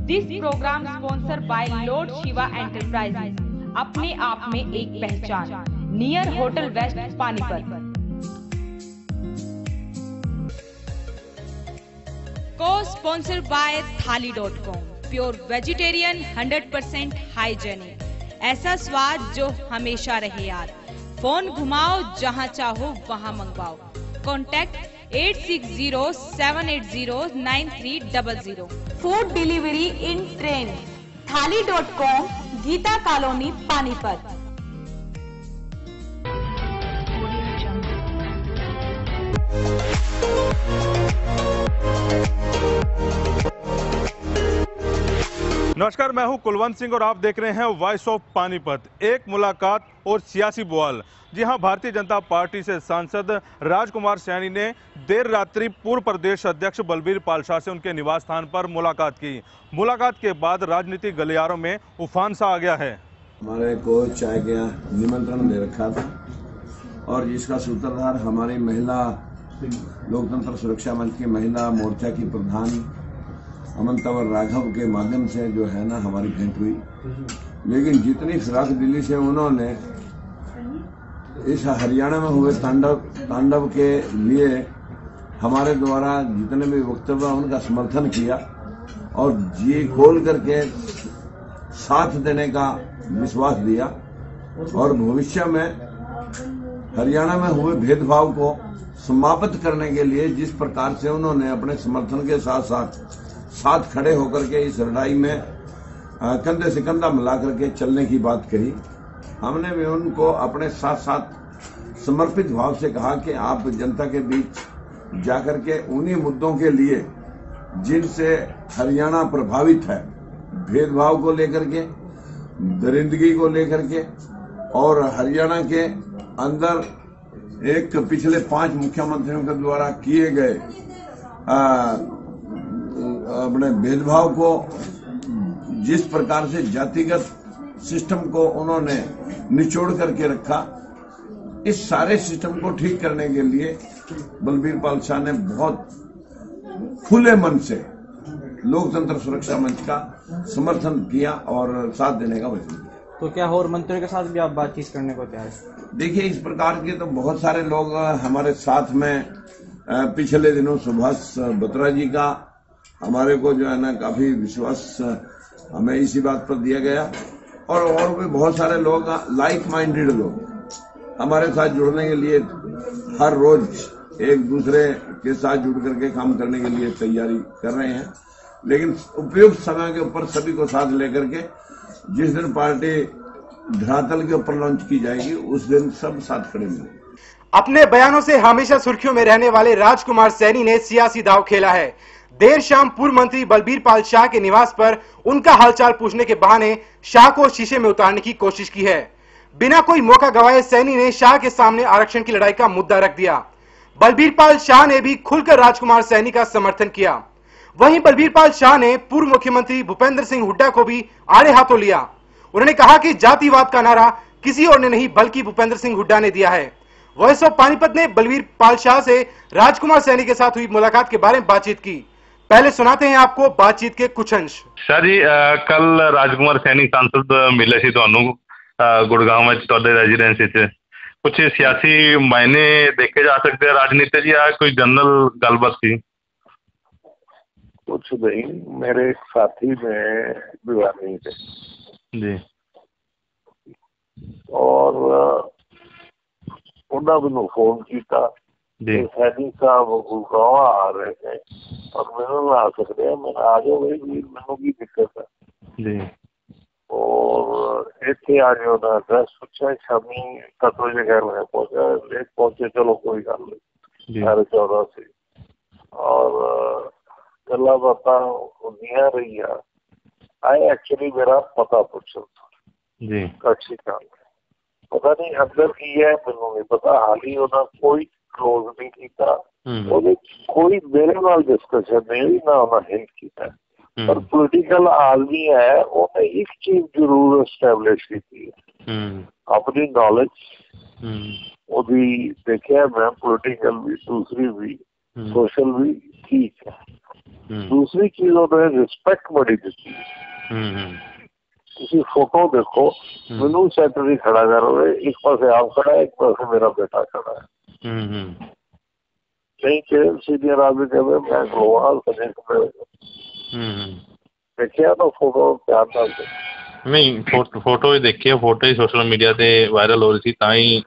This program sponsor by lord Shiva enterprises, अपने आप में एक पहचान, नियर होटल वेस्ट पानीपत। को स्पॉन्सर बाय थाली.com, प्योर वेजिटेरियन 100% हाइजेनिक, ऐसा स्वाद जो हमेशा रहे यार। फोन घुमाओ, जहां चाहो वहां मंगवाओ। कॉन्टैक्ट 8607809300। फूड डिलीवरी इन ट्रेन, थाली.com, गीता कॉलोनी पानीपत। नमस्कार, मैं हूं कुलवंत सिंह और आप देख रहे हैं वॉइस ऑफ पानीपत। एक मुलाकात और सियासी बवाल। जी हां, भारतीय जनता पार्टी से सांसद राजकुमार सैनी ने देर रात्रि पूर्व प्रदेश अध्यक्ष बलबीर पाल शाह से उनके निवास स्थान पर मुलाकात की। मुलाकात के बाद राजनीतिक गलियारों में उफान सा आ गया है। हमारे को चाय का निमंत्रण दे रखा था और जिसका सूत्रधार हमारी महिला लोकतंत्र सुरक्षा मंच की महिला मोर्चा की प्रधान अमन तंवर राघव के माध्यम से जो है ना हमारी भेंट हुई। लेकिन जितनी फिराक दिल्ली से उन्होंने इस हरियाणा में हुए तांडव के लिए हमारे द्वारा जितने भी वक्तव्य उनका समर्थन किया और जी खोल करके साथ देने का विश्वास दिया और भविष्य में हरियाणा में हुए भेदभाव को समाप्त करने के लिए जिस प्रकार से उन्होंने अपने समर्थन के साथ खड़े होकर के इस लड़ाई में कंधे से कंधा मिला करके चलने की बात कही। हमने भी उनको अपने साथ साथ समर्पित भाव से कहा कि आप जनता के बीच जाकर के उन्हीं मुद्दों के लिए जिनसे हरियाणा प्रभावित है, भेदभाव को लेकर के, दरिंदगी को लेकर के और हरियाणा के अंदर एक पिछले 5 मुख्यमंत्रियों के द्वारा किए गए अपने भेदभाव को, जिस प्रकार से जातिगत सिस्टम को उन्होंने निचोड़ करके रखा, इस सारे सिस्टम को ठीक करने के लिए बलबीर पाल शाह ने बहुत खुले मन से लोकतंत्र सुरक्षा मंच का समर्थन किया और साथ देने का वचन दिया। तो क्या और मंत्रियों के साथ भी आप बातचीत करने को तैयार हैं? देखिए, इस प्रकार के तो बहुत सारे लोग हमारे साथ में पिछले दिनों सुभाष बत्रा जी का हमारे को जो है ना काफी विश्वास हमें इसी बात पर दिया गया और भी बहुत सारे लोग लाइक माइंडेड लोग हमारे साथ जुड़ने के लिए हर रोज एक दूसरे के साथ जुड़ करके काम करने के लिए तैयारी कर रहे हैं। लेकिन उपयुक्त समय के ऊपर सभी को साथ लेकर के जिस दिन पार्टी धरातल के ऊपर लॉन्च की जाएगी उस दिन सब साथ खड़े मिलेंगे। अपने बयानों से हमेशा सुर्खियों में रहने वाले राजकुमार सैनी ने सियासी दांव खेला है। देर शाम पूर्व मंत्री बलबीर पाल शाह के निवास पर उनका हालचाल पूछने के बहाने शाह को शीशे में उतारने की कोशिश की है। बिना कोई मौका गंवाए सैनी ने शाह के सामने आरक्षण की लड़ाई का मुद्दा रख दिया। बलबीर पाल शाह ने भी खुलकर राजकुमार सैनी का समर्थन किया। वहीं बलबीर पाल शाह ने पूर्व मुख्यमंत्री भूपेंद्र सिंह हुड्डा को भी आड़े हाथों लिया। उन्होंने कहा कि जातिवाद का नारा किसी और ने नहीं बल्कि भूपेंद्र सिंह हुड्डा ने दिया है। वॉइस ऑफ पानीपत ने बलबीर पाल शाह से राजकुमार सैनी के साथ हुई मुलाकात के बारे में बातचीत की। पहले सुनाते हैं आपको बातचीत के कुछ अंश। सर जी, कल राजकुमार सैनी सांसद मिले सी ਤੁਹਾਨੂੰ गुड़गांव ਵਿੱਚ ਤੁਹਾਡੇ ਰੈਜ਼ੀਡੈਂਸੀ 'ਚ कुछ सियासी मायने देखे जा सकते हैं राजनीति जी, या कोई जनरल गलबात थी? कुछ नहीं, मेरे एक साथी में भिवानी थे जी और उन्होंने मैंने फोन किया जी सैनी साहब गुड़गांव आ रहे थे और मैंने आ सकते हैं, मैंने आ जाओ भाई, मैंने की दिक्कत है जी और इतने आ गए। उन्होंने एड्रेस पूछा, शामी 7 बजे घर में पहुंचा, लेट पहुंचे, चलो कोई गल नहीं, 14:30 से और गला बात होंदियां रही। आए एक्चुअली मेरा पता पूछो जी कक्षी का पता नहीं अंदर की है, मैनू नहीं पता। हाल ही उन्होंने कोई क्लोज नहीं किया, कोई मेरे नाल डिस्कशन नहीं ना उन्होंने हिंट किया। पर पोलिटिकल आदमी है, उन्हें एक चीज जरूर एस्टैबलिश की है, अपनी नॉलेज ओदी देखिए। मैं पोलिटिकल भी, दूसरी भी, सोशल भी ठीक है, दूसरी चीज उन्होंने रिस्पेक्ट बड़ी दी। किसी फोटो देखो, मैनू सैकटरी खड़ा कर रहे, एक पास आप खड़ा है, एक पास मेरा बेटा खड़ा है। नहीं कि सीनियर आदमी कहते मैं ग्लोवाल देखिए तो फोटो प्यार नाल नहीं फोटो ही देखी है, फोटो ही सोशल मीडिया ते वायरल हो रही थी, तां ही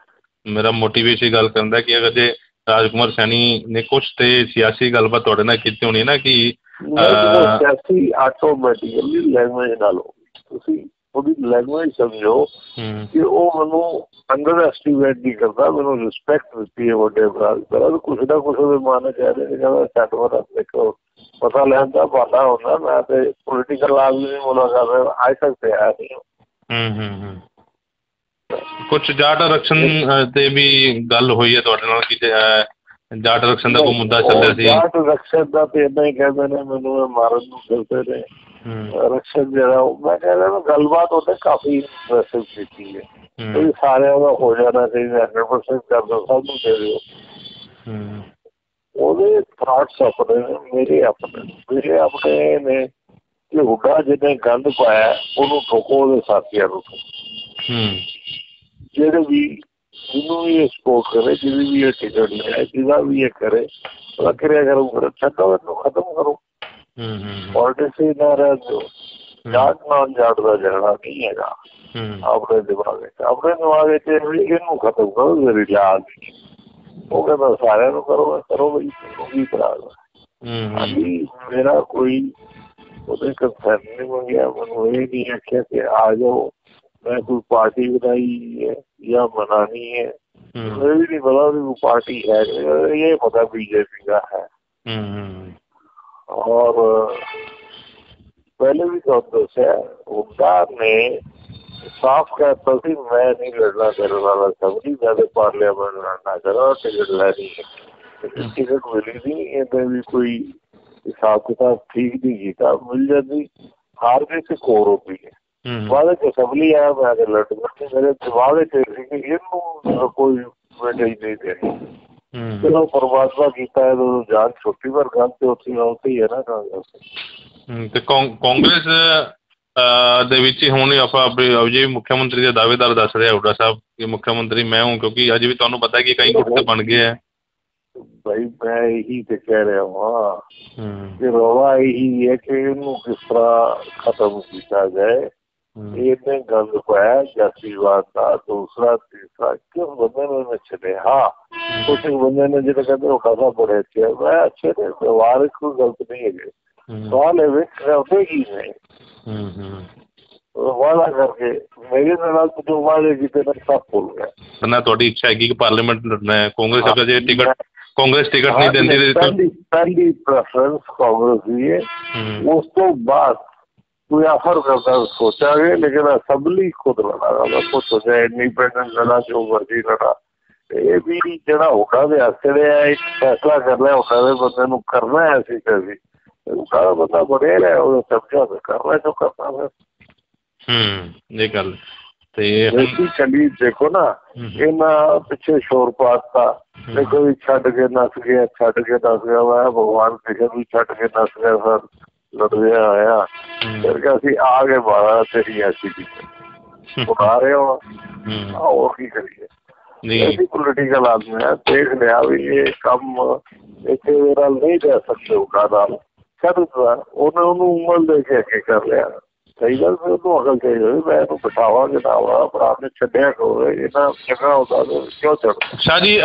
मेरा मोटिवेशन गल करदा कि अगर जे राजकुमार सैनी ने कुछ ते सियासी गलबात तुहाडे नाल कीती होनी ना कि सियासी ऑटोमैटिकली लैंग्वेज नाल हो तुसी ਉਹਦੀ ਲੈਂਗੁਏਜ ਸਮਝੋ ਕਿ ਉਹ ਮੈਨੂੰ ਅੰਡਰ ਐਸਟੀਮੇਟ ਨਹੀਂ ਕਰਦਾ, ਮੈਨੂੰ ਰਿਸਪੈਕਟ ਦਿੱਤੀ ਹੈ ਵੱਡੇ ਭਰਾ। ਕੁਛ ਨਾ ਕੁਛ ਉਹਦੇ ਮਨ ਚ ਕਹਿੰਦੇ ਨੇ, ਕਹਿੰਦਾ ਛੱਡ ਮੇਰਾ ਦੇਖੋ ਪਤਾ ਲੈਣ ਦਾ ਬਾਲਾ ਹੁੰਦਾ, ਮੈਂ ਤੇ ਪੋਲੀਟੀਕਲ ਆਦਮੀ ਨਹੀਂ ਮੁਲਾਕਾਤ ਅੱਜ ਤੱਕ ਤੇ ਆਇਆ ਨਹੀਂ। ਕੁਛ ਜਾਟ ਆਰਕਸ਼ਣ ਤੇ ਵੀ ਗੱਲ ਹੋਈ ਹੈ ਤੁਹਾਡੇ ਨਾਲ ਕਿ ਜਾਟ ਆਰਕਸ਼ਣ ਦਾ ਕੋਈ ਮੁੱਦਾ ਚੱਲਿਆ ਸੀ? ਜਾਟ ਆਰਕਸ਼ਣ ਦਾ ਤੇ ਏਦਾਂ ਹੀ ਕਹਿੰਦੇ ਨੇ, ਮੈਨੂੰ ਮਾਰਨ ਨੂੰ ਫਿਰਦੇ ਨੇ। ਆਰਕਸ਼ਣ ਜਿਹੜਾ ਮੈਂ ਕਹਿੰਦਾ ਗੱਲਬਾਤ ਉਹਨੇ ਕਾਫੀ ਇੰਪਰੈਸਿਵ ਕੀਤੀ ਹੈ, ਸਾਰਿਆਂ ਦਾ ਹੋ ਜਾਣਾ ਚਾਹੀਦਾ 100% ਕਰ ਦਿਓ, ਸਭ ਨੂੰ ਦੇ ਦਿਓ। ਉਹਦੇ ਥਾਟਸ ਆਪਣੇ ਨੇ, ਮੇਰੇ ਆਪਣੇ ਨੇ ਕਿ ਹੁੱਡਾ ਜਿਹਨੇ ਗੰਦ ਪਾਇਆ ਉਹਨੂੰ ਠੋਕੋ, ਉਹਦੇ ਸਾਥੀਆਂ ਨੂੰ ਜਿਹੜੇ ਵੀ ਜਿਹਨੂੰ ਵੀ ਇਹ ਸਪੋਰਟ ਕਰੇ, ਜਿਹਦੀ ਵੀ ਇਹ ਟਿਕਟ ਲਿਆ, ਜਿਹਦਾ ਵੀ ਇਹ ਕਰੇ ਉਹਦਾ ਕਿਰਿਆ ਕਰੋ, ਛੱਡੋ ਇਹਨੂੰ, ਖਤਮ ਕਰੋ। ਪੋਲਿਟਿਕਸ ਹੀ ਨਾ ਰਹਿ ਦਿਓ। ਜਾਟ ਨਾਲ ਜਾਟ ਦਾ ਝਗੜਾ ਨਹੀਂ ਹੈਗਾ ਆਪਣੇ ਦਿਮਾਗ ਵਿੱਚ, ਆਪਣੇ ਦਿਮਾਗ ਵਿੱਚ ਇਹਨੂੰ ਖਤਮ ਕਰੋ, ਮੇਰੀ ਜਾਤ ਉਹ ਕਹਿੰਦਾ ਸਾਰਿਆਂ ਨੂੰ ਕਰੋ, ਕਰੋ ਬਈ ਕੀ ਕਰਾ। ਮੇਰਾ ਕੋਈ ਉਹਦੇ ਕੰਸਰਨ ਨਹੀਂ ਮੰਗਿਆ, ਮੈਨੂੰ ਇਹ ਨਹੀਂ ਆਖਿਆ ਕਿ ਆ ਜਾਓ मैं कोई पार्टी बनाई है या बनानी है, मुझे भी नहीं पता वो पार्टी है, ये पता बीजेपी का है। और पहले भी कांग्रेस है, हुड्डा ने साफ कहता थी मैं नहीं लड़ना तेरे वाला सबरी, मैं पार्लियामेंट लड़ना करा, टिकट लेनी है। टिकट मिली नहीं, इन्हें भी कोई हिसाब किताब ठीक नहीं किया, मिल जाती हार गई से कोरोपी है। वादे च असैम्बली आया, मैं आगे लड़ मेरे वादे च कोई नहीं देनी। चलो परमात्मा किया है तो जान छोटी पर गल तो उत्थे ही है ना कांग्रेस। कांग्रेस ਦੇ ਵਿੱਚ ਹੁਣ ਆਪਾਂ ਅਜੇ ਮੁੱਖ ਮੰਤਰੀ ਦੇ ਦਾਅਵੇਦਾਰ ਦੱਸ ਰਿਹਾ ਹੁੱਡਾ ਸਾਹਿਬ ਕਿ ਮੁੱਖ ਮੰਤਰੀ ਮੈਂ ਹੂੰ, ਕਿਉਂਕਿ ਅੱਜ ਵੀ ਤੁਹਾਨੂੰ ਪਤਾ ਕਿ ਕਈ ਗੁੱਟ ਬਣ ਗਏ ਹੈ। भाई मैं यही तो कह रहा हूँ कि रौला यही है कि इनू किस तरह खत्म किया जाए। ਇਹਨੇ ਗੰਦ ਪਾਇਆ ਜਾਤੀਵਾਦ ਦਾ, ਦੂਸਰਾ ਤੀਸਰਾ ਕਿਸ ਬੰਦੇ ਨੇ ਛੱਡੇ। ਹਾਂ ਕੁਛ ਬੰਦੇ ਨੇ ਜਿਹੜੇ ਕਹਿੰਦੇ ਉਹ ਖਾਸਾ ਬੜੇ ਅੱਛੇ, ਮੈਂ ਅੱਛੇ ਨੇ, ਵਿਵਹਾਰਿਕ ਕੋਈ ਗਲਤ ਨਹੀਂ ਹੈਗੇ। ਸਵਾਲ ਇਹ ਵੇਖ ਕਰਦੇ ਕੀ ਨੇ ਵਾਅਦਾ ਕਰਕੇ ਮੇਰੇ ਨਾਲ ਜੋ ਵਾਅਦੇ ਕੀਤੇ ਨੇ ਸਭ ਭੁੱਲ ਗਏ। ਨਾ ਤੁਹਾਡੀ ਇੱਛਾ ਹੈਗੀ ਕਿ ਪਾਰਲੀਮੈਂਟ ਲੜਨਾ ਹੈ, ਕਾਂਗਰਸ ਅਗਰ ਜੇ ਕਾਂਗਰਸ ਟਿਕਟ ਨਹੀਂ ਦਿੰਦੀ ਪਹਿਲੀ ਪ੍ਰੈਫਰੈਂਸ ਕਾਂਗਰਸ ਦੀ ਹੈ। ਉਸ ਤੋਂ ਬਾਅਦ कोई ऑफर करता सोचांगे, लेकिन असैम्बली खुद लड़ागा, मैं कुछ सोचा इंडिपेंडेंट लड़ा जो मर्जी लड़ा। ये भी जरा हुड्डा दे हाथे दे एक फैसला करना हुड्डा दे बंदे नूं करना है ऐसी कैसी हुड्डा दा बंदा बड़े रहा वो समझा करना जो करना फिर ये गल ते चली देखो ना इन्ना पिछे शोर पाता देखो भी छड्ड के नस गया, छड्ड के नस गया, मैं भगवान कृष्ण भी छड्ड के नस गया सर लड़दे आया फिर ਅਸੀਂ ਆ ਗਏ ਬਾਰਾ ਤੇਰੀ ਐਸੀ ਦੀ ਬੁਲਾ ਰਹੇ ਹੋ और की करिए ऐसी पॉलिटिकल आदमी है देख लिया भी ये कम इतने मेरा नहीं रह सकते उकादाल कर उन्होंने उम्र दे के अगे कर लिया। सही गल फिर तो अकल चाहिए, मैं बिठावा गिटावा पर आपने छड्डिया करो इन्ना चंगा होता तो क्यों चढ़। शाह जी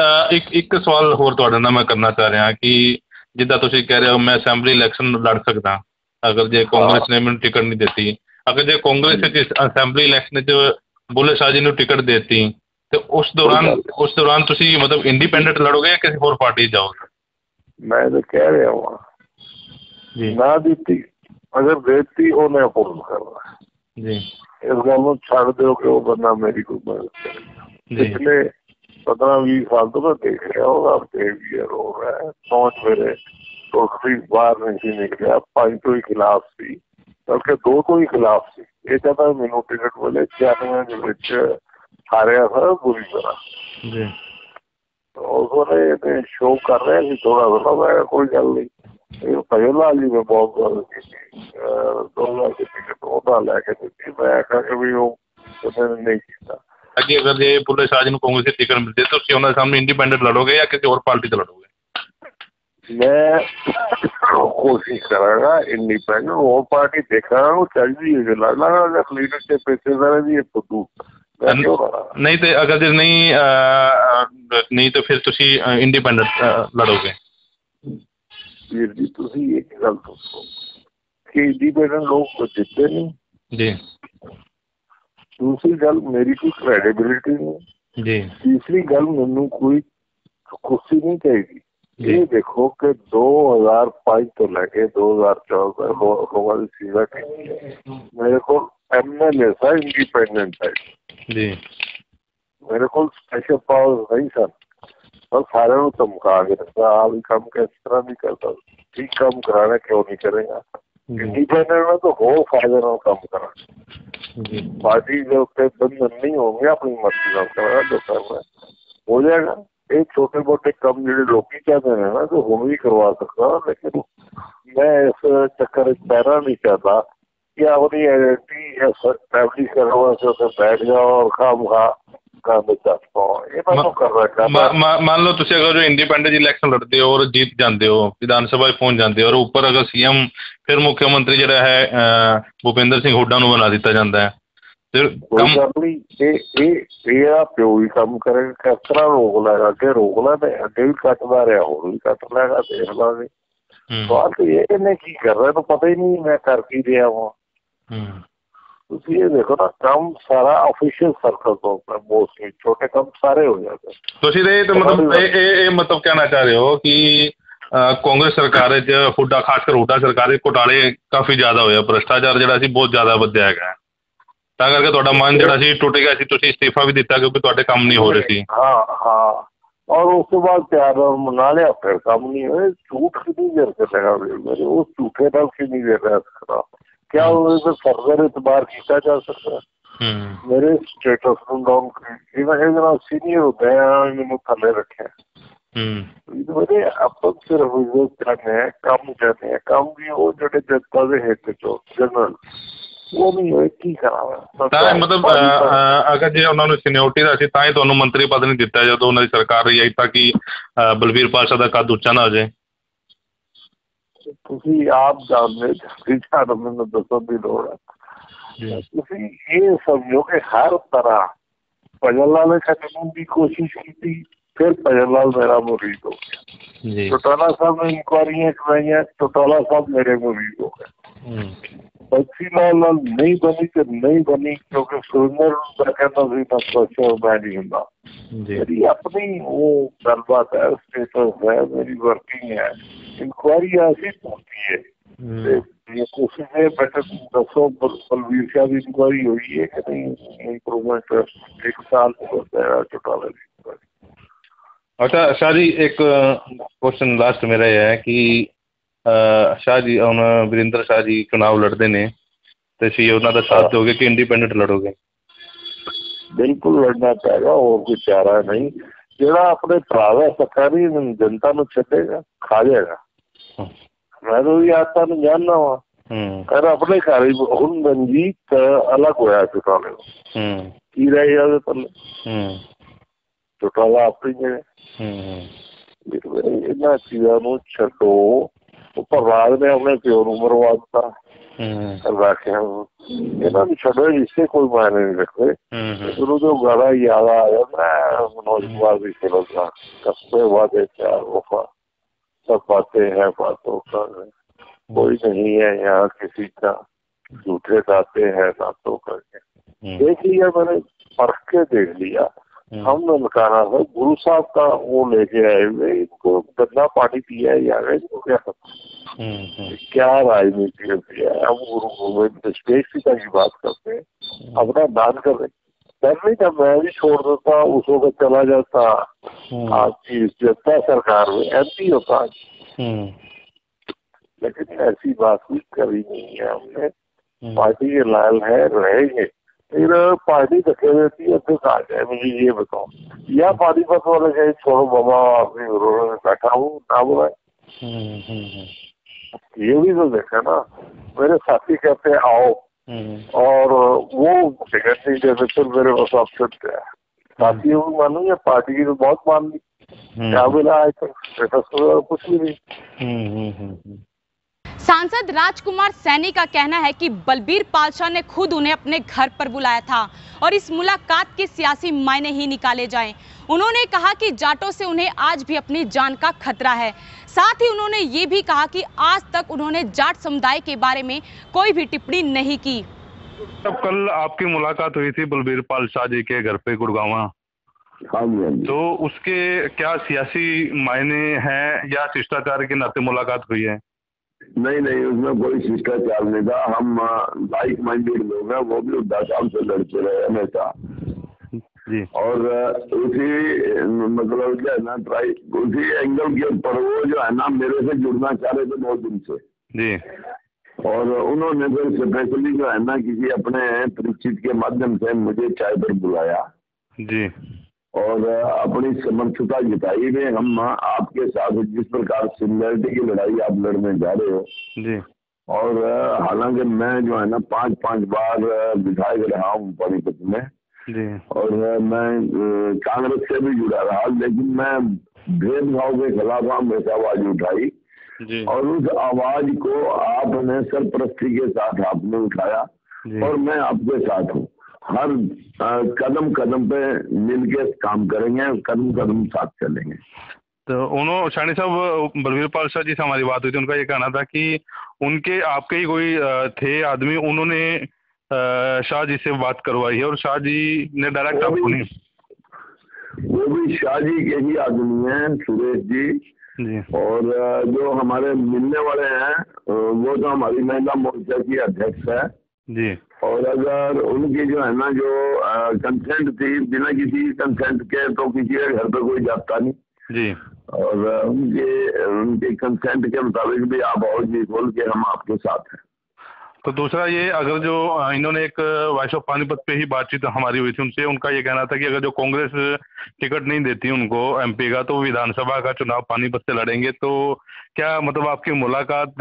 एक सवाल होर तुहाडे नाल मैं करना चाह रहा कि जिद्दां तुसीं कह रहे हो मैं असैम्बली इलैक्शन लड़ सकदा अगर जे कांग्रेस ने मैनूं टिकट नहीं देती, अगर जे कांग्रेस असैम्बली इलैक्शन च बुल्ले शाह जी नूं टिकट देती तो उस दौरान तुसीं मतलब इंडिपेंडेंट लड़ोगे या किसी होर पार्टी जाओगे? मैं तो कह रहा हूँ ना दी अगर देती उन्हें अपोज करना जी, इस गल नूं छड्ड दिओ कि वो बंदा मेरी कोई मदद करे। पिछले 15-20 साल तो मैं देख रहा हूँ बिहेवियर हो रहा है, सोच मेरे टोटली बाहर नहीं निकलिया, 5 तो ही खिलाफ सी बल्कि 2 तो ही खिलाफ सी। ये कहता मैनू टिकट मिले 96 हारिया था बुरी तरह तो उस वे शो कर रहे थे थोड़ा थोड़ा, मैं कोई गल नहीं भजनलाल जी ने बहुत गल की 2000 की टिकट उन्होंने लैके दी, मैं आखा कि भी वो उन्होंने नहीं किया। ਅੱਗੇ ਅਗਰ ਜੇ ਬੁੱਲੇ ਸ਼ਾਹ ਜੀ ਨੂੰ ਕਾਂਗਰਸ ਦੀ ਟਿਕਟ ਮਿਲਦੀ ਹੈ ਤੁਸੀਂ ਉਹਨਾਂ ਦੇ ਸਾਹਮਣੇ ਇੰਡੀਪੈਂਡੈਂਟ ਲੜੋਗੇ ਜਾਂ ਕਿਸੇ ਹੋਰ ਪਾਰਟੀ ਤੋਂ ਲੜੋਗੇ? मैं कोशिश करांगा इंडिपेंडेंट और पार्टी देखा चाहिए लड़ना लीडरशिप पेशेदार भी फुद्दू नहीं तो अगर जे नहीं तो फिर तुसी इंडिपेंडेंट लड़ोगे? ਵੀਰ ਜੀ ਤੁਸੀਂ ਇੱਕ ਗੱਲ ਦੱਸੋ ਕਿ ਇੰਡੀਪੈਂਡੈਂਟ ਲੋਕ ਜਿੱਤੇ ਨਹੀਂ ਜੀ, ਦੂਸਰੀ ਗੱਲ ਮੇਰੀ ਕੋਈ ਕ੍ਰੈਡੀਬਿਲਿਟੀ ਨਹੀਂ ਜੀ, ਤੀਸਰੀ ਗੱਲ ਮੈਨੂੰ ਕੋਈ ਕੁਰਸੀ ਨਹੀਂ ਚਾਹੀਦੀ। ਇਹ ਦੇਖੋ ਕਿ 2005 ਤੋਂ ਲੈ ਕੇ 2014 ਲੋਕਾਂ ਦੀ ਸੀਟ ਮੇਰੇ ਕੋਲ MLA ਸਾ ਇੰਡੀਪੈਂਡੈਂਟ ਹੈ ਜੀ, ਮੇਰੇ ਕੋਲ ਸਪੈਸ਼ਲ ਪਾਵਰ ਨਹੀਂ ਸਨ, पर सारे धमका के रखा आप काम किस तरह नहीं करता, ठीक काम कराना क्यों नहीं करेगा? इंडिपेंडेंट में तो हो फायदे ना काम करा, पार्टी के उत्ते बंधन नहीं होंगे, अपनी मर्जी का करेगा जो करना हो जाएगा। एक छोटे मोटे काम जो लोग चाहते हैं ना तो हम भी करवा सकता, लेकिन मैं इस चक्कर पैरा नहीं चाहता कि अपनी आइडेंटिटी एस्टैब्लिश करने वास्ते बैठ जाओ और काम खा मान लो तुसी अगर जो इंडिपेंडेंट इलेक्शन लड़ते हो और जीत जाते हो, विधानसभा पहुंच जाते हो और ऊपर अगर CM फिर मुख्यमंत्री जो है भूपेंद्र सिंह हुड्डा ਨੂੰ बना दिता जाता है, फिर प्यो ही काम करेगा, किस तरह रोक लेगा? अगे रोक ला अगे भी कटदा रहा, होर भी कट लेगा, देख लांगे। सवाल तो ये इन्हें की कर रहा है तो पता ही नहीं मैं कर की रहा हूँ। ਤੁਸੀਂ ਇਹ ਦੇਖੋ ਨਾ ਕੰਮ ਸਾਰਾ ਆਫੀਸ਼ੀਅਲ ਸਰਕਲ ਤੋਂ ਮੋਸਟਲੀ ਛੋਟੇ ਕੰਮ ਸਾਰੇ ਹੋ ਜਾਂਦੇ। ਤੁਸੀਂ ਇਹ ਮਤਲਬ ਕਹਿਣਾ ਚਾਹ ਰਹੇ ਹੋ ਕਿ ਕਾਂਗਰਸ ਸਰਕਾਰ 'ਚ ਹੁੱਡਾ ਖਾਸ ਕਰ ਹੁੱਡਾ ਸਰਕਾਰ ਦੇ ਘੁਟਾਲੇ ਕਾਫੀ ਜ਼ਿਆਦਾ ਹੋਇਆ, ਭ੍ਰਿਸ਼ਟਾਚਾਰ ਜਿਹੜਾ ਸੀ ਬਹੁਤ ਜ਼ਿਆਦਾ ਵਧਿਆ ਹੈਗਾ, ਤਾਂ ਕਰਕੇ ਤੁਹਾਡਾ ਮਨ ਜਿਹੜਾ ਸੀ ਟੁੱਟ ਗਿਆ ਸੀ, ਤੁਸੀਂ ਇਸਤੀਫਾ ਵੀ ਦਿੱਤਾ ਕਿਉਂਕਿ ਤੁਹਾਡੇ ਕੰਮ ਨਹੀਂ ਹੋ ਰਹੇ ਸੀ। ਹਾਂ ਔਰ ਉਸ ਤੋਂ ਬਾਅਦ ਪਿਆਰ ਮਨਾ ਲਿਆ, ਫਿਰ ਕੰਮ ਨਹੀਂ ਹੋਏ। ਝੂਠ ਕਿੰਨੀ ਦੇਰ ਚੱਲੇਗਾ ਮੇਰੇ, ਉਸ ਝੂਠੇ ਨਾਲ ਕਿੰਨੀ ਦੇਰ ਰਹਿ ਸਕਦਾ? क्या उसे फर्दर इतबार किया जा सकता? मेरे स्टेटस को डाउन इवन सीनियर होते हैं मैंने थले रखे मेरे अपन सिर्फ चाहते हैं काम चाहते हैं, काम भी वो जो जनता के हित चो जनरल वो नहीं होए की करा। मतलब अगर जे ਉਹਨਾਂ ਨੂੰ ਸੀਨੀਅਰਟੀ ਦਾ ਸੀ ਤਾਂ ਹੀ ਤੁਹਾਨੂੰ ਮੰਤਰੀ ਪਦ ਨਹੀਂ ਦਿੱਤਾ ਜਦੋਂ ਉਹਨਾਂ ਦੀ ਸਰਕਾਰ ਰਹੀ ਹੈ, ਤਾਂ ਕਿ ਬਲਬੀਰ ਪਾਲਸ਼ਾ ਦਾ ਕੱਦ ਉੱਚਾ ਨਾ ਹੋ ਜਾਏ। ਤੁਸੀਂ ਆਪ ਜਾਣਦੇ ਜਿਆਦਾ ਮੈਨੂੰ ਦੱਸਣ ਦੀ ਲੋੜ ਹੈ। ਤੁਸੀਂ ਇਹ ਸਮਝੋ ਕਿ ਹਰ ਤਰ੍ਹਾਂ ਭਜਨ ਲਾਲ ਨੇ ਖਤਮ ਦੀ ਕੋਸ਼ਿਸ਼ ਕੀਤੀ, ਫਿਰ ਭਜਨ ਲਾਲ ਮੇਰਾ ਮੁਰੀਦ ਹੋ ਗਿਆ। ਚੌਟਾਲਾ ਸਾਹਿਬ ਨੇ ਇਨਕੁਆਰੀਆਂ ਕਰਵਾਈਆਂ, ਚੌਟਾਲਾ ਸਾਹਿਬ ਮੇਰੇ ਮੁਰੀਦ ਹੋ ਗਏ। बच्ची लाल नहीं बनी तो नहीं बनी क्योंकि सुरेंद्र का कहना भी मैं नहीं हूँ। मेरी अपनी वो गलबात है, स्टेटस है, मेरी वर्किंग है, इंक्वायरी ऐसी होती है। ये कोशिश है बेटा दसों बलवीर शाह की इंक्वायरी हुई है कि नहीं, इम्प्रूवमेंट 1 साल चौटाला की। अच्छा शाह जी, एक क्वेश्चन लास्ट मेरा ये है कि शाह जी ਹੁਣ ਵਰਿੰਦਰ शाह जी ਚੁਣਾਵ ਲੜਦੇ ਨੇ ਤੇ ਤੁਸੀਂ ਉਹਨਾਂ ਦਾ ਸਾਥ ਦੋਗੇ ਕਿ ਇੰਡੀਪੈਂਡੈਂਟ ਲੜੋਗੇ? ਬਿਲਕੁਲ ਲੜਨਾ ਪਏਗਾ, ਹੋਰ ਕੋਈ ਚਾਰਾ ਨਹੀਂ। ਜਿਹੜਾ ਆਪਣੇ ਭਰਾ ਦਾ ਸੱਕਾ ਨਹੀਂ ਜਨਤਾ ਨੂੰ ਛੱਡੇਗਾ ਖਾ ਜਾਏਗਾ। ਮੈਂ ਤਾਂ ਵੀ ਆਤਾ ਨੂੰ ਜਾਣਦਾ ਵਾ ਪਰ ਆਪਣੇ ਘਰ ਹੀ ਹੁਣ ਰਣਜੀਤ ਅਲੱਗ ਹੋਇਆ ਚੁਟਾਲੇ ਕੀ ਰਹਿ ਜਾਵੇ ਪੱਲੇ ਚੁਟਾਲਾ ਆਪਣੀ ਜਗ੍ਹਾ। ਇਹਨਾਂ ਚੀਜ਼ਾਂ ਨੂੰ ਛੱਡੋ। ਪ੍ਰਹਲਾਦ ਨੇ ਆਪਣੇ ਪਿਓ ਨੂੰ ਮਰਵਾ ਦਿੱਤਾ, ਰੱਖਿਆ ਇਹਨਾਂ ਨੂੰ ਛੱਡੋ, ਇਸੇ ਕੋਈ ਮਾਇਨੇ ਨਹੀਂ ਰੱਖਦੇ। ਸ਼ੁਰੂ ਤੋਂ ਗਾਣਾ ਯਾਦ ਆ ਜਾਂਦਾ मनोज कुमार की फिल्म का, कस्बे वादे चार वफा सब बातें हैं बातों का, कोई नहीं है यहाँ किसी का, झूठे दाते हैं दांतों करके। देख लिया मैंने, परख के देख लिया। हमने निकाला था गुरु साहब का वो लेके आए हुए, इनको गंदा पानी पिया है या इनको क्या राजनीति है। हम गुरु गोविंद स्पेसिफिका की बात करते हैं, अपना दान कर रहे नहीं था। मैं भी छोड़ देता, उस वक्त चला जाता। आपकी जनता सरकार में MP होता, लेकिन ऐसी बात भी कभी नहीं है हमने। पार्टी के लाल है, रहेंगे। फिर पार्टी धक्के देती है, फिर कहा जाए मुझे ये बताओ, या पानीपत वाले कहीं छोड़ो बाबा अपनी बैठा हूँ ना बुलाए। ये भी तो देखा ना, मेरे साथी कहते हैं आओ, और वो टिकट नहीं देते, फिर मेरे पास ऑप्शन क्या है, साथियों को मानू या पार्टी की तो बहुत मान ली, क्या मिला आज तक, कुछ भी नहीं। सांसद राजकुमार सैनी का कहना है कि बलबीर पालशाह ने खुद उन्हें अपने घर पर बुलाया था और इस मुलाकात के सियासी मायने ही निकाले जाएं। उन्होंने कहा कि जाटों से उन्हें आज भी अपनी जान का खतरा है। साथ ही उन्होंने ये भी कहा कि आज तक उन्होंने जाट समुदाय के बारे में कोई भी टिप्पणी नहीं की। तब कल आपकी मुलाकात हुई थी बलबीर पालशाह जी के घर पे गुड़गांव, हाँ जी, तो उसके क्या सियासी मायने हैं या शिष्टाचार के नाते मुलाकात हुई है? नहीं, उसमें कोई शिष्टाचार नहीं था। हम लाइक माइंडेड लोग हैं, वो भी उद्धा साहब से लड़ते रहे हमेशा जी, और उसी मतलब क्या है ना, उसी एंगल के ऊपर वो जो है ना मेरे से जुड़ना चाह रहे थे बहुत दिन से जी, और उन्होंने फिर स्पेशली जो है ना किसी अपने परिचित के माध्यम से मुझे चाय पर बुलाया जी, और अपनी समर्थता जताई में हम आपके साथ जिस प्रकार सिमिलरिटी की लड़ाई आप लड़ने जा रहे हो जी, और हालांकि मैं जो है ना 5 बार विधायक रहा हूँ पानीपत में जी, और मैं कांग्रेस से भी जुड़ा रहा, लेकिन मैं भेदभाव के खिलाफ हमेशा आवाज उठाई जी, और उस आवाज को आपने सरपरस्ती के साथ आपने उठाया और मैं आपके साथ हूँ। हर कदम कदम पे मिलके काम करेंगे, कदम कदम साथ चलेंगे। तो उन्होंने सैनी साहब बलबीर पालशाह जी से हमारी बात हुई थी, उनका ये कहना था कि उनके आपके ही कोई थे आदमी, उन्होंने शाह जी से बात करवाई है और शाह जी ने डायरेक्ट आपको नहीं। वो भी शाह जी के ही आदमी हैं, सुरेश जी, और जो हमारे मिलने वाले हैं वो तो हमारी महिला मोर्चा की अध्यक्ष है जी, और अगर उनकी जो है ना जो कंसेंट थी, बिना किसी कंसेंट के तो किसी के घर पे कोई जाता नहीं जी, और उनके कंसेंट के मुताबिक भी आप और जी बोल के हम आपके साथ हैं। तो दूसरा ये, अगर जो इन्होंने एक वॉइस ऑफ पानीपत पे ही बातचीत हमारी हुई थी उनसे, उनका ये कहना था कि अगर जो कांग्रेस टिकट नहीं देती उनको एमपी का तो विधानसभा का चुनाव पानीपत से लड़ेंगे। तो क्या मतलब आपकी मुलाकात,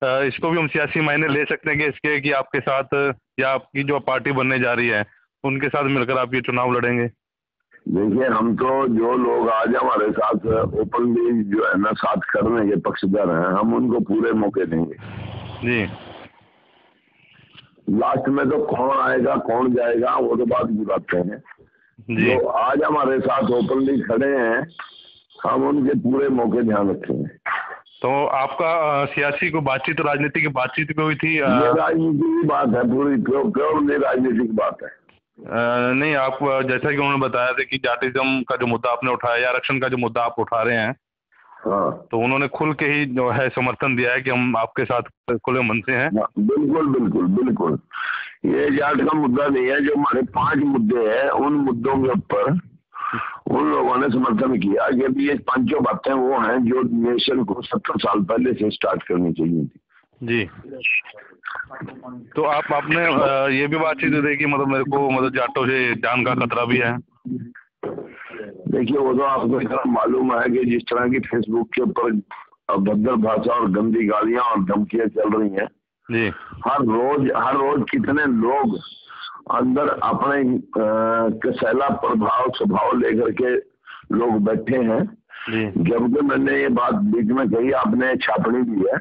इसको भी हम सियासी मायने ले सकते हैं कि इसके कि आपके साथ या आपकी जो पार्टी बनने जा रही है उनके साथ मिलकर आप ये चुनाव लड़ेंगे? देखिए, हम तो जो लोग आज हमारे साथ ओपनली जो है ना साथ करने के पक्षधर हैं, हम उनको पूरे मौके देंगे जी। लास्ट में तो कौन आएगा कौन जाएगा वो तो बात की बात है। जो आज हमारे साथ ओपनली खड़े हैं हम उनके पूरे मौके ध्यान रखेंगे। तो आपका सियासी को बातचीत, राजनीति की बातचीत भी हुई थी? ये राजनीति की बात है, पूरी प्योर राजनीतिक बात है। नहीं, आप जैसा कि उन्होंने बताया था कि जाटिज्म का जो मुद्दा आपने उठाया या आरक्षण का जो मुद्दा आप उठा रहे हैं, हाँ, तो उन्होंने खुल के ही जो है समर्थन दिया है कि हम आपके साथ खुले मन से हैं। हाँ, बिल्कुल बिल्कुल बिल्कुल। ये जाट का मुद्दा नहीं है, जो हमारे 5 मुद्दे हैं उन मुद्दों के ऊपर उन लोगों ने समर्थन किया कि अभी ये 5 बातें वो हैं जो नेशन को 70 साल पहले से स्टार्ट करनी चाहिए थी जी। तो आपने ये भी बातचीत हुई कि मतलब मेरे को मतलब जाटों से जान का खतरा भी है। देखिए, वो तो आपको इतना मालूम है कि जिस तरह की फेसबुक के ऊपर अभद्र भाषा और गंदी गालियां और धमकियां चल रही हैं जी, हर रोज कितने लोग अंदर अपने कसैला प्रभाव स्वभाव लेकर के लोग बैठे हैं। जबकि मैंने ये बात बीच में कही, आपने छापनी भी है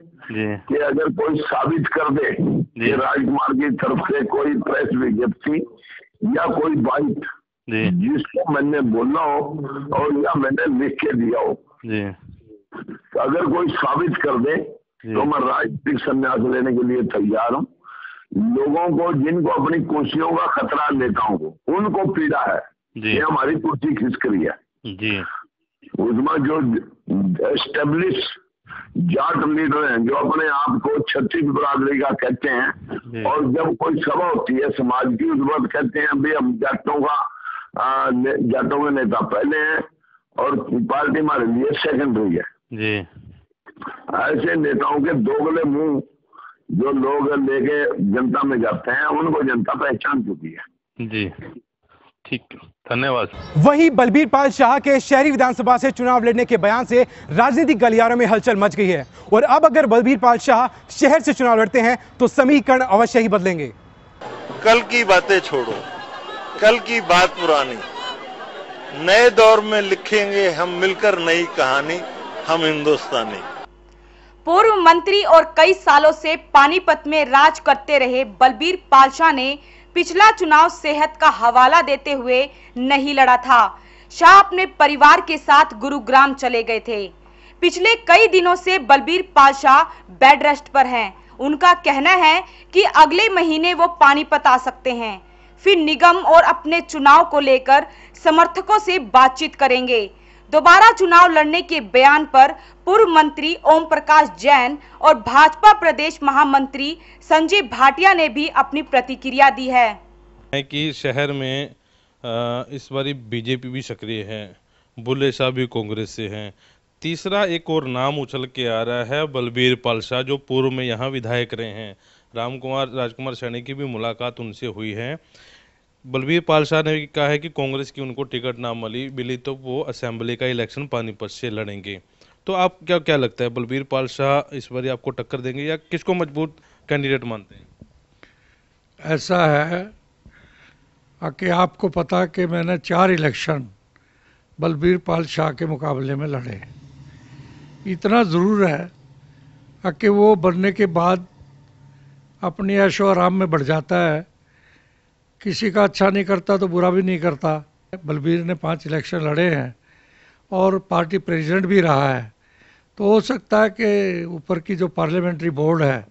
कि अगर कोई साबित कर दे कि राजकुमार की तरफ से कोई प्रेस विज्ञप्ति या कोई बाइट जिसको मैंने बोलना हो और या मैंने लिख के दिया हो, अगर कोई साबित कर दे तो मैं राजनीतिक संन्यास लेने के लिए तैयार हूँ। लोगों को, जिनको अपनी कुर्सियों का खतरा, नेताओं को, उनको पीड़ा है ये हमारी कुर्सी खिसक रही है जी। उसमें जो एस्टेब्लिश जाट लीडर हैं जो अपने आप को छत्तीस बरादरी का कहते हैं और जब कोई सभा होती है समाज की उस वक्त कहते हैं भाई हम जाटों के नेता पहले हैं और पार्टी हमारे लिए सेकेंडरी है जी। ऐसे नेताओं के दोगले मुंह जो लोग लेके जनता में जाते हैं उनको जनता पहचान चुकी है जी। ठीक, धन्यवाद। वहीं बलबीर पाल शाह के शहरी विधानसभा से चुनाव लड़ने के बयान से राजनीतिक गलियारों में हलचल मच गई है और अब अगर बलबीर पाल शाह शहर से चुनाव लड़ते हैं तो समीकरण अवश्य ही बदलेंगे। कल की बातें छोड़ो, कल की बात पुरानी, नए दौर में लिखेंगे हम मिलकर नई कहानी, हम हिंदुस्तानी। पूर्व मंत्री और कई सालों से पानीपत में राज करते रहे बलबीर पाल शाह ने पिछला चुनाव सेहत का हवाला देते हुए नहीं लड़ा था। शाह अपने परिवार के साथ गुरुग्राम चले गए थे। पिछले कई दिनों से बलबीर पाल शाह बेड रेस्ट पर हैं। उनका कहना है कि अगले महीने वो पानीपत आ सकते हैं, फिर निगम और अपने चुनाव को लेकर समर्थकों से बातचीत करेंगे। दोबारा चुनाव लड़ने के बयान पर पूर्व मंत्री ओम प्रकाश जैन और भाजपा प्रदेश महामंत्री संजय भाटिया ने भी अपनी प्रतिक्रिया दी है कि शहर में इस बारी बीजेपी भी सक्रिय है, बुल्ले शाह भी कांग्रेस से हैं। तीसरा एक और नाम उछल के आ रहा है बलबीर पाल शाह, जो पूर्व में यहाँ विधायक रहे हैं। राजकुमार सैनी की भी मुलाकात उनसे हुई है। बलबीर पाल शाह ने कहा है कि कांग्रेस की उनको टिकट ना मिली तो वो असेंबली का इलेक्शन पानीपत से लड़ेंगे। तो आप क्या लगता है, बलबीर पाल शाह इस बार आपको टक्कर देंगे या किसको मजबूत कैंडिडेट मानते हैं? ऐसा है कि आपको पता कि मैंने 4 इलेक्शन बलबीर पाल शाह के मुकाबले में लड़े। इतना ज़रूर है कि वो बनने के बाद अपनी ऐशो आराम में बढ़ जाता है, किसी का अच्छा नहीं करता तो बुरा भी नहीं करता। बलबीर ने 5 इलेक्शन लड़े हैं और पार्टी प्रेसिडेंट भी रहा है, तो हो सकता है कि ऊपर की जो पार्लियामेंट्री बोर्ड है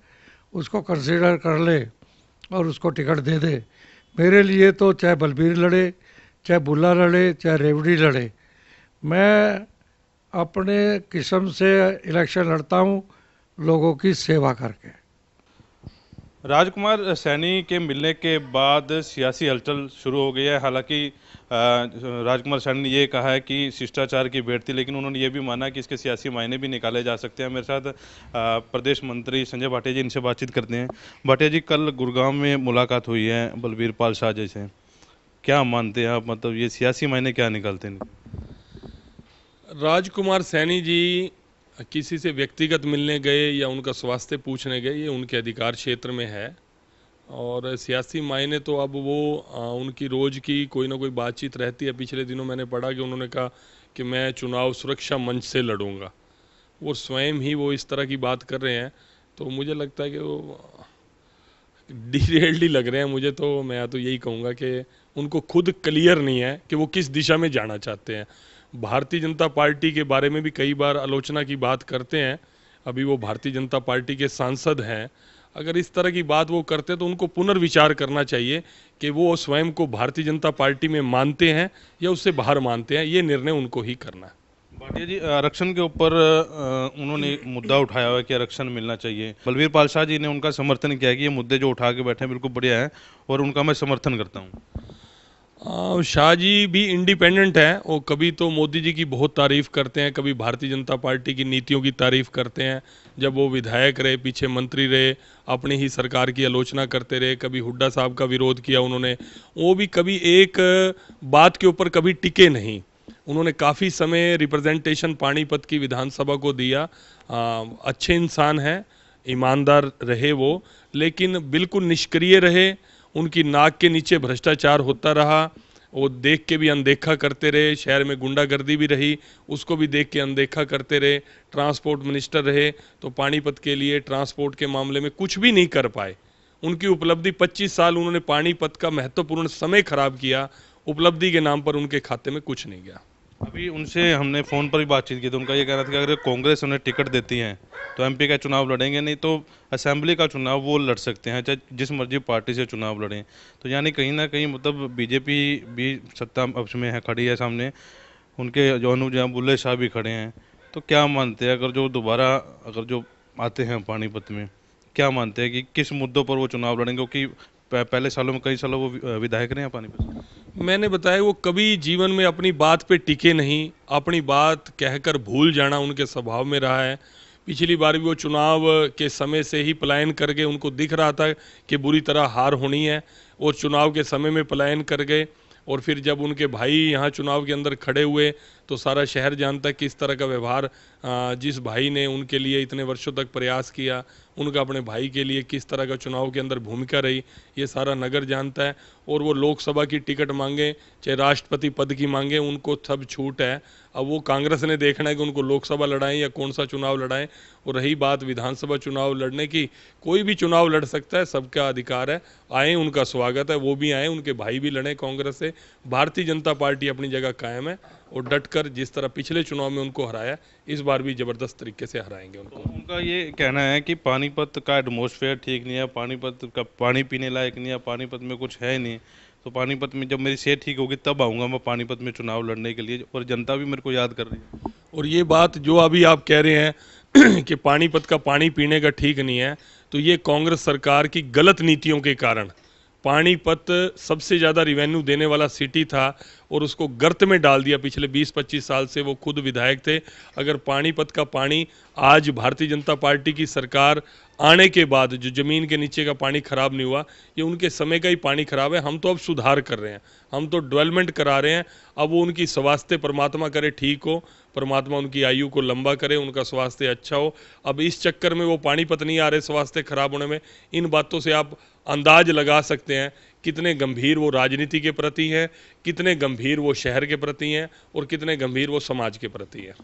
उसको कंसीडर कर ले और उसको टिकट दे दे। मेरे लिए तो चाहे बलबीर लड़े, चाहे बुल्ला लड़े, चाहे रेवड़ी लड़े, मैं अपने किस्म से इलेक्शन लड़ता हूँ लोगों की सेवा करके। राजकुमार सैनी के मिलने के बाद सियासी हलचल शुरू हो गई है। हालांकि राजकुमार सैनी ने ये कहा है कि शिष्टाचार की भेंट थी, लेकिन उन्होंने ये भी माना कि इसके सियासी मायने भी निकाले जा सकते हैं। मेरे साथ प्रदेश मंत्री संजय भाटिया जी, इनसे बातचीत करते हैं। भाटिया जी, कल गुड़गांव में मुलाकात हुई है बलबीर पाल शाह जी से, क्या मानते हैं आप, मतलब ये सियासी मायने क्या निकालते हैं? राजकुमार सैनी जी किसी से व्यक्तिगत मिलने गए या उनका स्वास्थ्य पूछने गए, ये उनके अधिकार क्षेत्र में है। और सियासी मायने तो अब वो उनकी रोज़ की कोई ना कोई बातचीत रहती है। पिछले दिनों मैंने पढ़ा कि उन्होंने कहा कि मैं चुनाव सुरक्षा मंच से लड़ूंगा। वो स्वयं ही वो इस तरह की बात कर रहे हैं, तो मुझे लगता है कि वो डिटेल्ड ही लग रहे हैं मुझे। तो मैं तो यही कहूँगा कि उनको खुद क्लियर नहीं है कि वो किस दिशा में जाना चाहते हैं। भारतीय जनता पार्टी के बारे में भी कई बार आलोचना की बात करते हैं। अभी वो भारतीय जनता पार्टी के सांसद हैं। अगर इस तरह की बात वो करते तो उनको पुनर्विचार करना चाहिए कि वो स्वयं को भारतीय जनता पार्टी में मानते हैं या उससे बाहर मानते हैं। ये निर्णय उनको ही करना है। भाटिया जी, आरक्षण के ऊपर उन्होंने मुद्दा उठाया हुआ है कि आरक्षण मिलना चाहिए। बलबीर पाल शाह जी ने उनका समर्थन किया है कि ये मुद्दे जो उठा के बैठे हैं बिल्कुल बढ़िया है और उनका मैं समर्थन करता हूँ। शाह जी भी इंडिपेंडेंट हैं। वो कभी तो मोदी जी की बहुत तारीफ़ करते हैं, कभी भारतीय जनता पार्टी की नीतियों की तारीफ़ करते हैं। जब वो विधायक रहे, पीछे मंत्री रहे, अपनी ही सरकार की आलोचना करते रहे। कभी हुड्डा साहब का विरोध किया उन्होंने। वो भी कभी एक बात के ऊपर कभी टिके नहीं। उन्होंने काफ़ी समय रिप्रेजेंटेशन पानीपत की विधानसभा को दिया। अच्छे इंसान हैं, ईमानदार रहे वो, लेकिन बिल्कुल निष्क्रिय रहे। उनकी नाक के नीचे भ्रष्टाचार होता रहा, वो देख के भी अनदेखा करते रहे। शहर में गुंडागर्दी भी रही, उसको भी देख के अनदेखा करते रहे। ट्रांसपोर्ट मिनिस्टर रहे तो पानीपत के लिए ट्रांसपोर्ट के मामले में कुछ भी नहीं कर पाए। उनकी उपलब्धि 25 साल उन्होंने पानीपत का महत्वपूर्ण समय खराब किया। उपलब्धि के नाम पर उनके खाते में कुछ नहीं गया। अभी उनसे हमने फ़ोन पर भी बातचीत की तो उनका ये कहना था कि अगर कांग्रेस उन्हें टिकट देती है तो एमपी का चुनाव लड़ेंगे, नहीं तो असेंबली का चुनाव वो लड़ सकते हैं, चाहे जिस मर्जी पार्टी से चुनाव लड़ें। तो यानी कहीं ना कहीं मतलब बीजेपी भी सत्ता पक्ष में है, खड़ी है सामने, उनके जो अनुज बुल्ले शाह भी खड़े हैं। तो क्या मानते हैं, अगर जो आते हैं पानीपत में, क्या मानते हैं कि किस मुद्दों पर वो चुनाव लड़ेंगे? क्योंकि पहले सालों में कई सालों वो विधायक रहे हैं पानीपत। मैंने बताया वो कभी जीवन में अपनी बात पे टिके नहीं। अपनी बात कहकर भूल जाना उनके स्वभाव में रहा है। पिछली बार भी वो चुनाव के समय से ही पलायन कर गए। उनको दिख रहा था कि बुरी तरह हार होनी है और चुनाव के समय में पलायन कर गए। और फिर जब उनके भाई यहाँ चुनाव के अंदर खड़े हुए तो सारा शहर जानता है किस तरह का व्यवहार जिस भाई ने उनके लिए इतने वर्षों तक प्रयास किया, उनका अपने भाई के लिए किस तरह का चुनाव के अंदर भूमिका रही, ये सारा नगर जानता है। और वो लोकसभा की टिकट मांगे चाहे राष्ट्रपति पद की मांगे, उनको सब छूट है। अब वो कांग्रेस ने देखना है कि उनको लोकसभा लड़ाएं या कौन सा चुनाव लड़ाएं। और रही बात विधानसभा चुनाव लड़ने की, कोई भी चुनाव लड़ सकता है, सबका अधिकार है, आए, उनका स्वागत है, वो भी आए, उनके भाई भी लड़ें कांग्रेस से। भारतीय जनता पार्टी अपनी जगह कायम है और डटकर जिस तरह पिछले चुनाव में उनको हराया, इस बार भी जबरदस्त तरीके से हराएंगे उनको। उनका ये कहना है कि पानीपत का एटमॉस्फेयर ठीक नहीं है, पानीपत का पानी पीने लायक नहीं है, पानीपत में कुछ है नहीं, तो पानीपत में जब मेरी सेहत ठीक होगी तब आऊँगा मैं पानीपत में चुनाव लड़ने के लिए, और जनता भी मेरे को याद कर रही है। और ये बात जो अभी आप कह रहे हैं कि पानीपत का पानी पीने का ठीक नहीं है, तो ये कांग्रेस सरकार की गलत नीतियों के कारण। पानीपत सबसे ज़्यादा रिवेन्यू देने वाला सिटी था और उसको गर्त में डाल दिया पिछले 20-25 साल से। वो खुद विधायक थे। अगर पानीपत का पानी आज भारतीय जनता पार्टी की सरकार आने के बाद जो ज़मीन के नीचे का पानी खराब नहीं हुआ, ये उनके समय का ही पानी खराब है। हम तो अब सुधार कर रहे हैं, हम तो डेवलपमेंट करा रहे हैं। अब वो उनकी स्वास्थ्य परमात्मा करे ठीक हो, परमात्मा उनकी आयु को लंबा करे, उनका स्वास्थ्य अच्छा हो। अब इस चक्कर में वो पानीपत नहीं आ रहे स्वास्थ्य खराब होने में। इन बातों से आप अंदाज लगा सकते हैं कितने गंभीर वो राजनीति के प्रति हैं, कितने गंभीर वो शहर के प्रति हैं और कितने गंभीर वो समाज के प्रति हैं।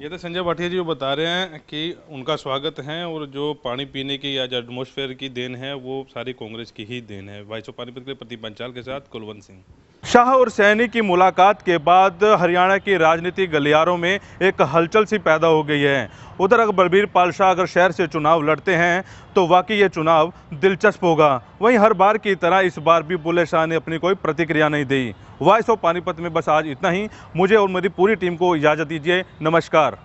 ये तो संजय भाटिया जी बता रहे हैं कि उनका स्वागत है और जो पानी पीने की या जो एटमॉस्फेयर की देन है वो सारी कांग्रेस की ही देन है। वॉइस ऑफ पानीपत के प्रदीप पंचाल के साथ कुलवंत सिंह। शाह और सैनी की मुलाकात के बाद हरियाणा की राजनीतिक गलियारों में एक हलचल सी पैदा हो गई है। उधर अगर बलबीर पाल शाह अगर शहर से चुनाव लड़ते हैं तो वाकई ये चुनाव दिलचस्प होगा। वहीं हर बार की तरह इस बार भी बुल्ले शाह ने अपनी कोई प्रतिक्रिया नहीं दी। वॉइस ऑफ पानीपत में बस आज इतना ही। मुझे और मेरी पूरी टीम को इजाज़त दीजिए। नमस्कार।